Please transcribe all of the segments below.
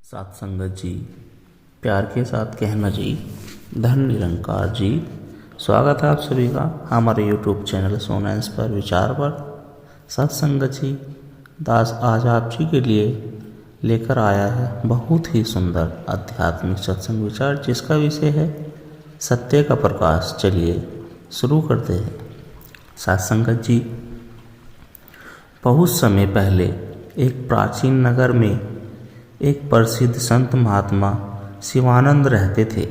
साथ संगत जी, प्यार के साथ कहना जी, धन निरंकार जी। स्वागत है आप सभी का हमारे YouTube चैनल सोना इंस्पायर विचार पर। साथ संगत जी, दास आज आप जी के लिए लेकर आया है बहुत ही सुंदर आध्यात्मिक सत्संग विचार, जिसका विषय है सत्य का प्रकाश। चलिए शुरू करते हैं। साथ संगत जी, बहुत समय पहले एक प्राचीन नगर में एक प्रसिद्ध संत महात्मा शिवानंद रहते थे।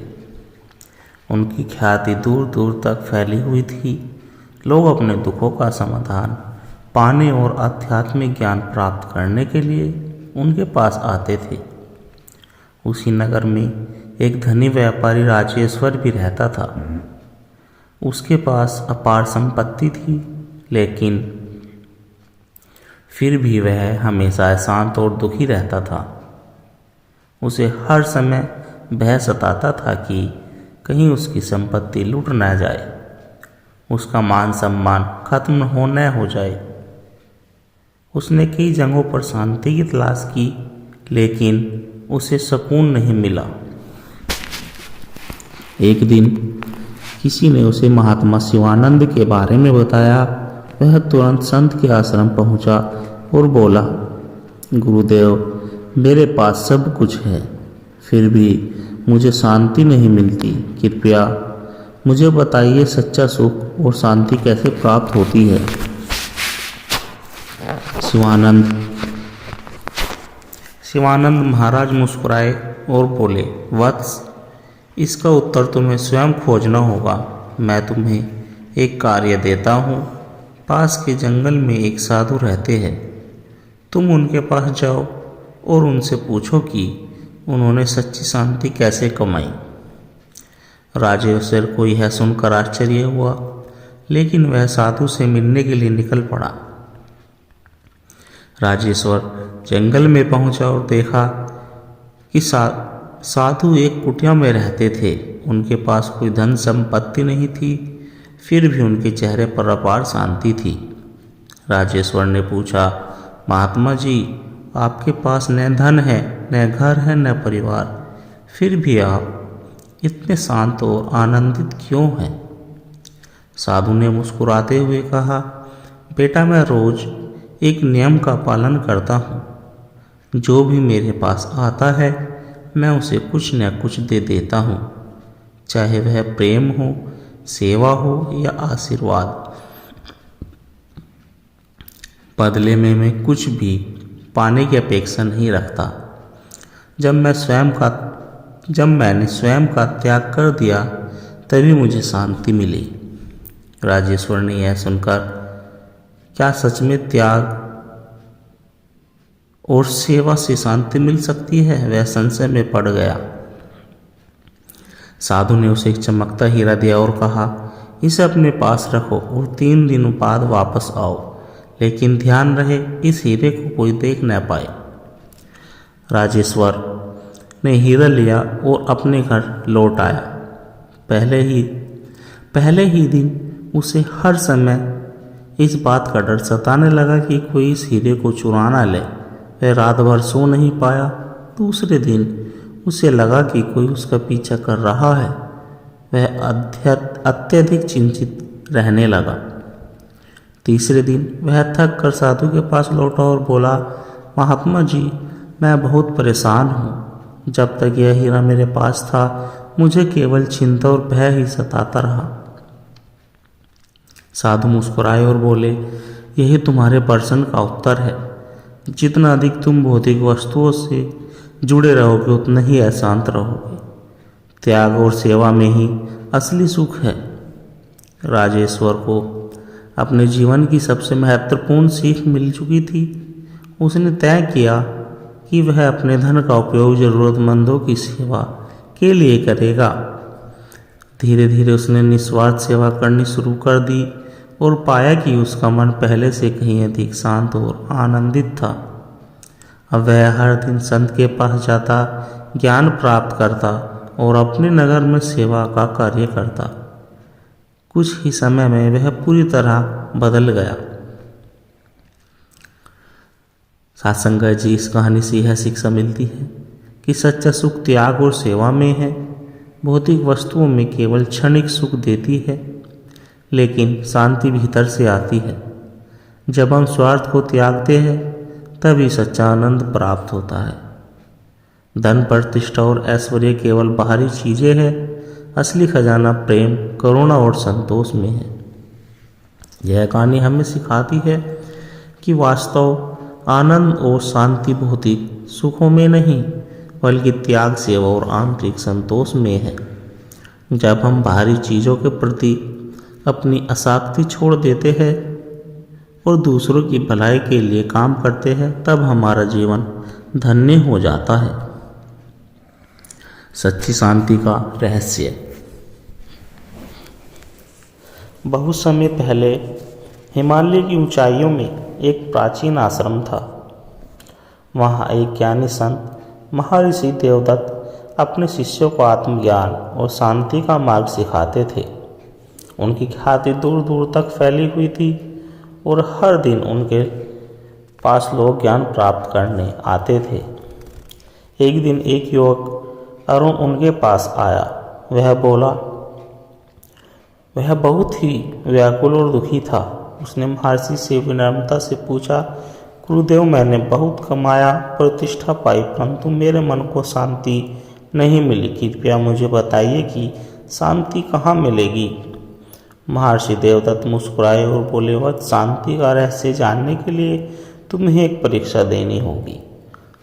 उनकी ख्याति दूर दूर तक फैली हुई थी। लोग अपने दुखों का समाधान पाने और आध्यात्मिक ज्ञान प्राप्त करने के लिए उनके पास आते थे। उसी नगर में एक धनी व्यापारी राजेश्वर भी रहता था। उसके पास अपार संपत्ति थी, लेकिन फिर भी वह हमेशा शांत और दुखी रहता था। उसे हर समय भय सताता था कि कहीं उसकी संपत्ति लूट न जाए, उसका मान सम्मान खत्म न हो जाए। उसने कई जगहों पर शांति की तलाश की, लेकिन उसे सुकून नहीं मिला। एक दिन किसी ने उसे महात्मा शिवानंद के बारे में बताया। वह तुरंत संत के आश्रम पहुंचा और बोला, गुरुदेव, मेरे पास सब कुछ है, फिर भी मुझे शांति नहीं मिलती। कृपया मुझे बताइए, सच्चा सुख और शांति कैसे प्राप्त होती है। शिवानंद महाराज मुस्कुराए और बोले, वत्स, इसका उत्तर तुम्हें स्वयं खोजना होगा। मैं तुम्हें एक कार्य देता हूँ। पास के जंगल में एक साधु रहते हैं। तुम उनके पास जाओ और उनसे पूछो कि उन्होंने सच्ची शांति कैसे कमाई। राजेश्वर को यह सुनकर आश्चर्य हुआ, लेकिन वह साधु से मिलने के लिए निकल पड़ा। राजेश्वर जंगल में पहुंचा और देखा कि साधु एक कुटिया में रहते थे। उनके पास कोई धन संपत्ति नहीं थी, फिर भी उनके चेहरे पर अपार शांति थी। राजेश्वर ने पूछा, महात्मा जी, आपके पास न धन है, न घर है, न परिवार, फिर भी आप इतने शांत और आनंदित क्यों हैं? साधु ने मुस्कुराते हुए कहा, बेटा, मैं रोज एक नियम का पालन करता हूँ। जो भी मेरे पास आता है, मैं उसे कुछ न कुछ दे देता हूँ, चाहे वह प्रेम हो, सेवा हो या आशीर्वाद। बदले में मैं कुछ भी पाने की अपेक्षा नहीं रखता। जब मैंने स्वयं का त्याग कर दिया, तभी मुझे शांति मिली। राजेश्वर ने यह सुनकर, क्या सच में त्याग और सेवा से शांति मिल सकती है, वह संशय में पड़ गया। साधु ने उसे एक चमकता हीरा दिया और कहा, इसे अपने पास रखो और 3 दिन बाद वापस आओ, लेकिन ध्यान रहे इस हीरे को कोई देख न पाए। राजेश्वर ने हीरा लिया और अपने घर लौट आया। पहले ही दिन उसे हर समय इस बात का डर सताने लगा कि कोई इस हीरे को चुरा न ले। वह रात भर सो नहीं पाया। दूसरे दिन उसे लगा कि कोई उसका पीछा कर रहा है। वह अत्यधिक चिंतित रहने लगा। तीसरे दिन वह थक कर साधु के पास लौटा और बोला, महात्मा जी, मैं बहुत परेशान हूँ। जब तक यह हीरा मेरे पास था, मुझे केवल चिंता और भय ही सताता रहा। साधु मुस्कुराए और बोले, यही तुम्हारे प्रश्न का उत्तर है। जितना अधिक तुम भौतिक वस्तुओं से जुड़े रहोगे, उतना ही अशांत रहोगे। त्याग और सेवा में ही असली सुख है। राजेश्वर को अपने जीवन की सबसे महत्वपूर्ण सीख मिल चुकी थी। उसने तय किया कि वह अपने धन का उपयोग जरूरतमंदों की सेवा के लिए करेगा। धीरे धीरे उसने निस्वार्थ सेवा करनी शुरू कर दी और पाया कि उसका मन पहले से कहीं अधिक शांत और आनंदित था। अब वह हर दिन संत के पास जाता, ज्ञान प्राप्त करता और अपने नगर में सेवा का कार्य करता। कुछ ही समय में वह पूरी तरह बदल गया। साथ संगत जी, इस कहानी से यह शिक्षा मिलती है कि सच्चा सुख त्याग और सेवा में है। भौतिक वस्तुओं में केवल क्षणिक सुख देती है, लेकिन शांति भीतर से आती है। जब हम स्वार्थ को त्यागते हैं तभी सच्चा आनंद प्राप्त होता है। धन, प्रतिष्ठा और ऐश्वर्य केवल बाहरी चीजें हैं। असली खजाना प्रेम, करुणा और संतोष में है। यह कहानी हमें सिखाती है कि वास्तव आनंद और शांति भौतिक सुखों में नहीं, बल्कि त्याग, सेवा और आंतरिक संतोष में है। जब हम बाहरी चीज़ों के प्रति अपनी आसक्ति छोड़ देते हैं और दूसरों की भलाई के लिए काम करते हैं, तब हमारा जीवन धन्य हो जाता है। सच्ची शांति का रहस्य। बहुत समय पहले हिमालय की ऊंचाइयों में एक प्राचीन आश्रम था। वहाँ एक ज्ञानी संत महर्षि देवदत्त अपने शिष्यों को आत्मज्ञान और शांति का मार्ग सिखाते थे। उनकी ख्याति दूर दूर तक फैली हुई थी और हर दिन उनके पास लोग ज्ञान प्राप्त करने आते थे। एक दिन एक युवक अरुण उनके पास आया। वह बोला, वह बहुत ही व्याकुल और दुखी था। उसने महर्षि से विनम्रता से पूछा, गुरुदेव, मैंने बहुत कमाया, प्रतिष्ठा पाई, परंतु मेरे मन को शांति नहीं मिली। कृपया मुझे बताइए कि शांति कहाँ मिलेगी। महर्षि देवदत्त मुस्कुराए और बोले, वह शांति का रहस्य जानने के लिए तुम्हें एक परीक्षा देनी होगी।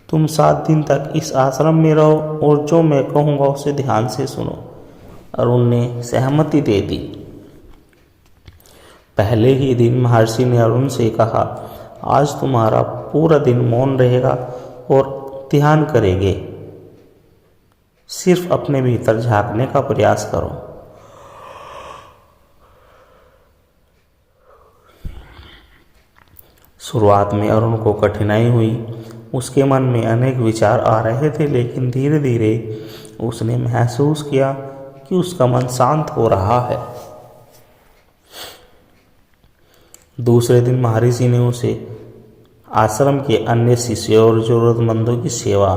तुम 7 दिन तक इस आश्रम में रहो और जो मैं कहूँगा उसे ध्यान से सुनो। अरुण ने सहमति दे दी। पहले ही दिन महर्षि ने अरुण से कहा, आज तुम्हारा पूरा दिन मौन रहेगा और ध्यान करेंगे। सिर्फ अपने भीतर झांकने का प्रयास करो। शुरुआत में अरुण को कठिनाई हुई। उसके मन में अनेक विचार आ रहे थे, लेकिन धीरे धीरे उसने महसूस किया कि उसका मन शांत हो रहा है। दूसरे दिन महर्षि ने उसे आश्रम के अन्य शिष्यों और जरूरतमंदों की सेवा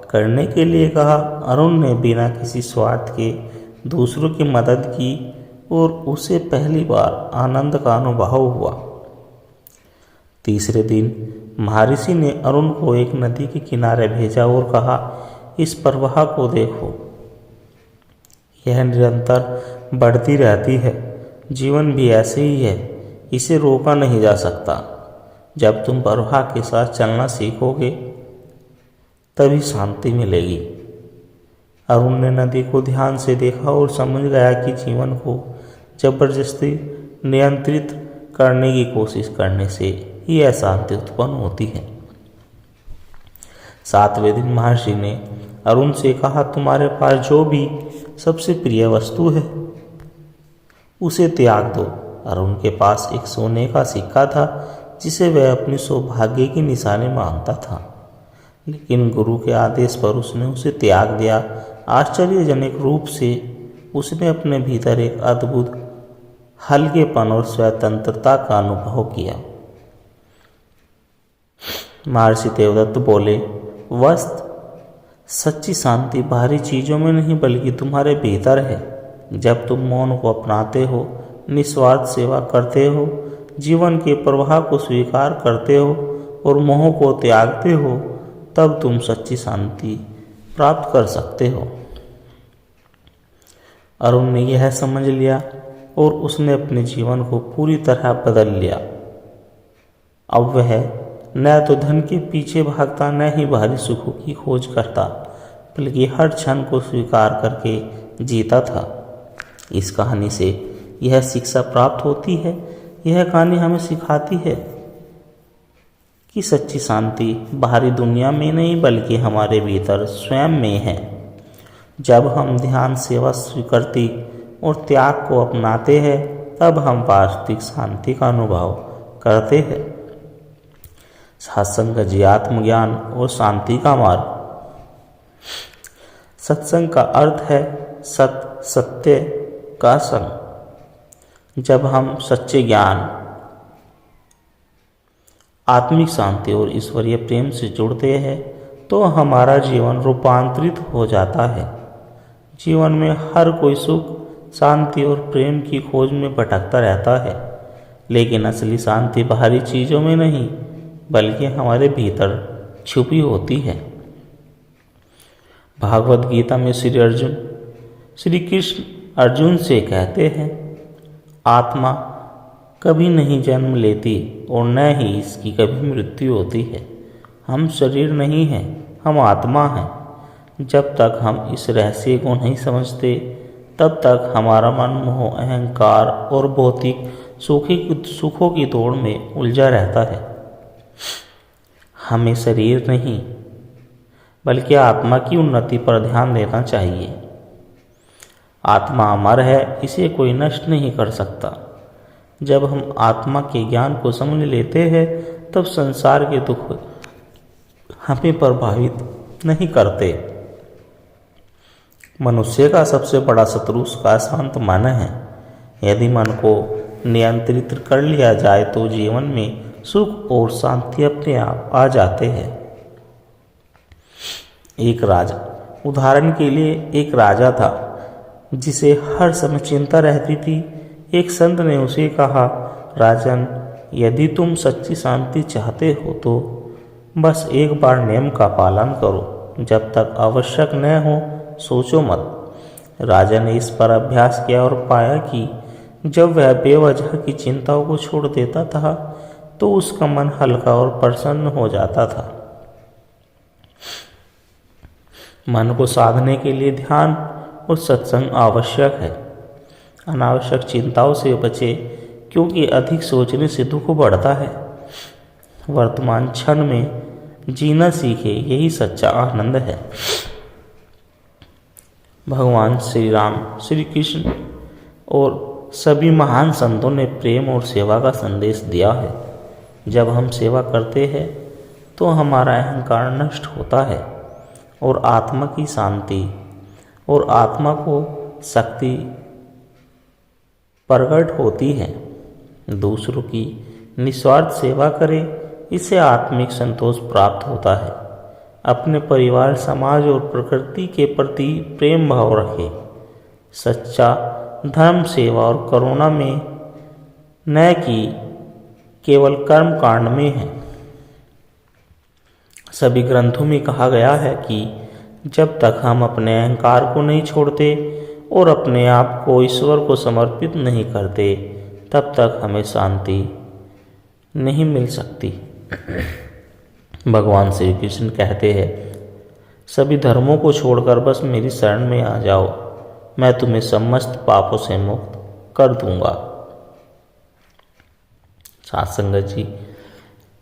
करने के लिए कहा। अरुण ने बिना किसी स्वार्थ के दूसरों की मदद की और उसे पहली बार आनंद का अनुभव हुआ। तीसरे दिन महर्षि ने अरुण को एक नदी के किनारे भेजा और कहा, इस प्रवाह को देखो, यह निरंतर बढ़ती रहती है। जीवन भी ऐसे ही है, इसे रोका नहीं जा सकता। जब तुम प्रवाह के साथ चलना सीखोगे तभी शांति मिलेगी। अरुण ने नदी को ध्यान से देखा और समझ गया कि जीवन को जबरदस्ती नियंत्रित करने की कोशिश करने से ही अशांति उत्पन्न होती है। 7वें दिन महर्षि ने अरुण से कहा, तुम्हारे पास जो भी सबसे प्रिय वस्तु है उसे त्याग दो। अरुण के पास एक सोने का सिक्का था जिसे वह अपनी सौभाग्य की निशानी मानता था, लेकिन गुरु के आदेश पर उसने उसे त्याग दिया। आश्चर्यजनक रूप से उसने अपने भीतर एक अद्भुत हल्केपन और स्वतंत्रता का अनुभव किया। महर्षि देवदत्त बोले, वस्त सच्ची शांति बाहरी चीजों में नहीं बल्कि तुम्हारे भीतर है। जब तुम मौन को अपनाते हो, निस्वार्थ सेवा करते हो, जीवन के प्रवाह को स्वीकार करते हो और मोह को त्यागते हो, तब तुम सच्ची शांति प्राप्त कर सकते हो। अरुण ने यह समझ लिया और उसने अपने जीवन को पूरी तरह बदल लिया। अब वह न तो धन के पीछे भागता, न ही बाहरी सुखों की खोज करता, बल्कि हर क्षण को स्वीकार करके जीता था। इस कहानी से यह शिक्षा प्राप्त होती है। यह कहानी हमें सिखाती है कि सच्ची शांति बाहरी दुनिया में नहीं बल्कि हमारे भीतर स्वयं में है। जब हम ध्यान, सेवा, स्वीकृति और त्याग को अपनाते हैं, तब हम वास्तविक शांति का अनुभव करते हैं। सत्संग जी आत्मज्ञान और शांति का मार्ग। सत्संग का अर्थ है सत्य का संग। जब हम सच्चे ज्ञान, आत्मिक शांति और ईश्वरीय प्रेम से जुड़ते हैं, तो हमारा जीवन रूपांतरित हो जाता है। जीवन में हर कोई सुख, शांति और प्रेम की खोज में भटकता रहता है, लेकिन असली शांति बाहरी चीज़ों में नहीं बल्कि हमारे भीतर छुपी होती है। भागवत गीता में श्री कृष्ण अर्जुन से कहते हैं, आत्मा कभी नहीं जन्म लेती और न ही इसकी कभी मृत्यु होती है। हम शरीर नहीं हैं, हम आत्मा हैं। जब तक हम इस रहस्य को नहीं समझते तब तक हमारा मन मोह, अहंकार और भौतिक सुखों की दौड़ में उलझा रहता है। हमें शरीर नहीं बल्कि आत्मा की उन्नति पर ध्यान देना चाहिए। आत्मा अमर है, इसे कोई नष्ट नहीं कर सकता। जब हम आत्मा के ज्ञान को समझ लेते हैं तब संसार के दुख हमें प्रभावित नहीं करते। मनुष्य का सबसे बड़ा शत्रु उसका अशांत मन है। यदि मन को नियंत्रित कर लिया जाए तो जीवन में सुख और शांति अपने आप आ जाते हैं। उदाहरण के लिए एक राजा था जिसे हर समय चिंता रहती थी। एक संत ने उसे कहा, राजन, यदि तुम सच्ची शांति चाहते हो तो बस एक बार नियम का पालन करो, जब तक आवश्यक न हो सोचो मत। राजा ने इस पर अभ्यास किया और पाया कि जब वह बेवजह की चिंताओं को छोड़ देता था तो उसका मन हल्का और प्रसन्न हो जाता था। मन को साधने के लिए ध्यान और सत्संग आवश्यक है। अनावश्यक चिंताओं से बचे, क्योंकि अधिक सोचने से दुख बढ़ता है। वर्तमान क्षण में जीना सीखे, यही सच्चा आनंद है। भगवान श्री राम, श्री कृष्ण और सभी महान संतों ने प्रेम और सेवा का संदेश दिया है। जब हम सेवा करते हैं तो हमारा अहंकार नष्ट होता है और आत्मा की शांति और आत्मा को शक्ति प्रकट होती है। दूसरों की निस्वार्थ सेवा करें, इससे आत्मिक संतोष प्राप्त होता है। अपने परिवार, समाज और प्रकृति के प्रति प्रेम भाव रखें। सच्चा धर्म सेवा और करुणा में न कि केवल कर्म कांड में है। सभी ग्रंथों में कहा गया है कि जब तक हम अपने अहंकार को नहीं छोड़ते और अपने आप को ईश्वर को समर्पित नहीं करते तब तक हमें शांति नहीं मिल सकती। भगवान श्री कृष्ण कहते हैं, सभी धर्मों को छोड़कर बस मेरी शरण में आ जाओ, मैं तुम्हें समस्त पापों से मुक्त कर दूंगा। साथ संगत जी,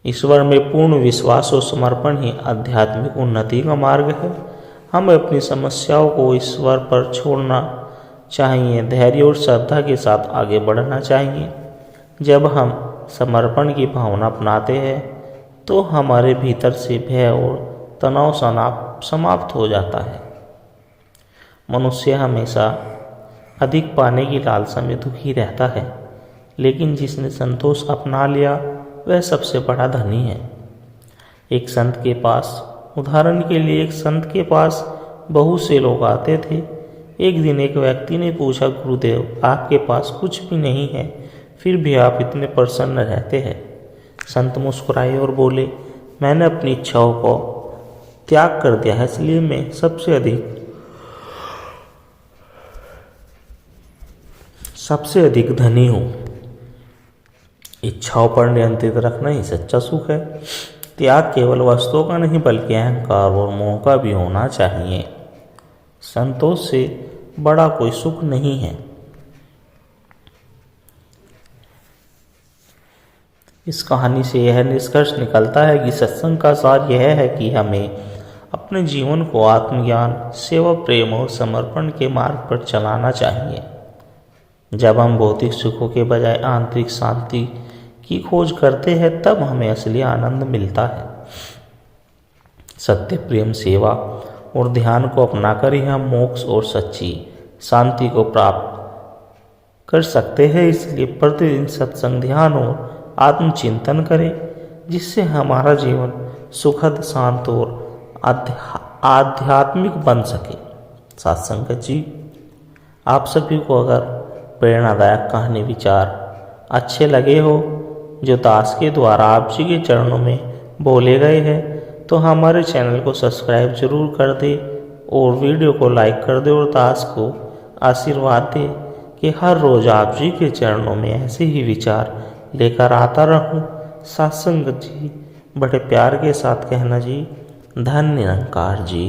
ईश्वर में पूर्ण विश्वास और समर्पण ही आध्यात्मिक उन्नति का मार्ग है। हमें अपनी समस्याओं को ईश्वर पर छोड़ना चाहिए, धैर्य और श्रद्धा के साथ आगे बढ़ना चाहिए। जब हम समर्पण की भावना अपनाते हैं तो हमारे भीतर से भय और तनाव समाप्त हो जाता है। मनुष्य हमेशा अधिक पाने की लालसा में दुखी रहता है, लेकिन जिसने संतोष अपना लिया वह सबसे बड़ा धनी है। उदाहरण के लिए एक संत के पास बहुत से लोग आते थे। एक दिन एक व्यक्ति ने पूछा, गुरुदेव, आपके पास कुछ भी नहीं है, फिर भी आप इतने प्रसन्न रहते हैं। संत मुस्कुराए और बोले, मैंने अपनी इच्छाओं को त्याग कर दिया है, इसलिए मैं सबसे अधिक धनी हूँ। इच्छाओं पर नियंत्रित रखना ही सच्चा सुख है। त्याग केवल वस्तुओं का नहीं बल्कि अहंकार और मोह का भी होना चाहिए। संतोष से बड़ा कोई सुख नहीं है। इस कहानी से यह निष्कर्ष निकलता है कि सत्संग का सार यह है कि हमें अपने जीवन को आत्मज्ञान, सेवा, प्रेम और समर्पण के मार्ग पर चलाना चाहिए। जब हम भौतिक सुखों के बजाय आंतरिक शांति की खोज करते हैं तब हमें असली आनंद मिलता है। सत्य, प्रेम, सेवा और ध्यान को अपनाकर ही हम मोक्ष और सच्ची शांति को प्राप्त कर सकते हैं। इसलिए प्रतिदिन सत्संग, ध्यान और आत्मचिंतन करें, जिससे हमारा जीवन सुखद, शांत और आध्यात्मिक बन सके। साथ संगत जी, आप सभी को अगर प्रेरणादायक कहानी विचार अच्छे लगे हो जो दास के द्वारा आप जी के चरणों में बोले गए हैं तो हमारे चैनल को सब्सक्राइब जरूर कर दे और वीडियो को लाइक कर दे और दास को आशीर्वाद दे कि हर रोज आप जी के चरणों में ऐसे ही विचार लेकर आता रहूं। सत्संग जी, बड़े प्यार के साथ कहना जी, धन्य निरंकार जी।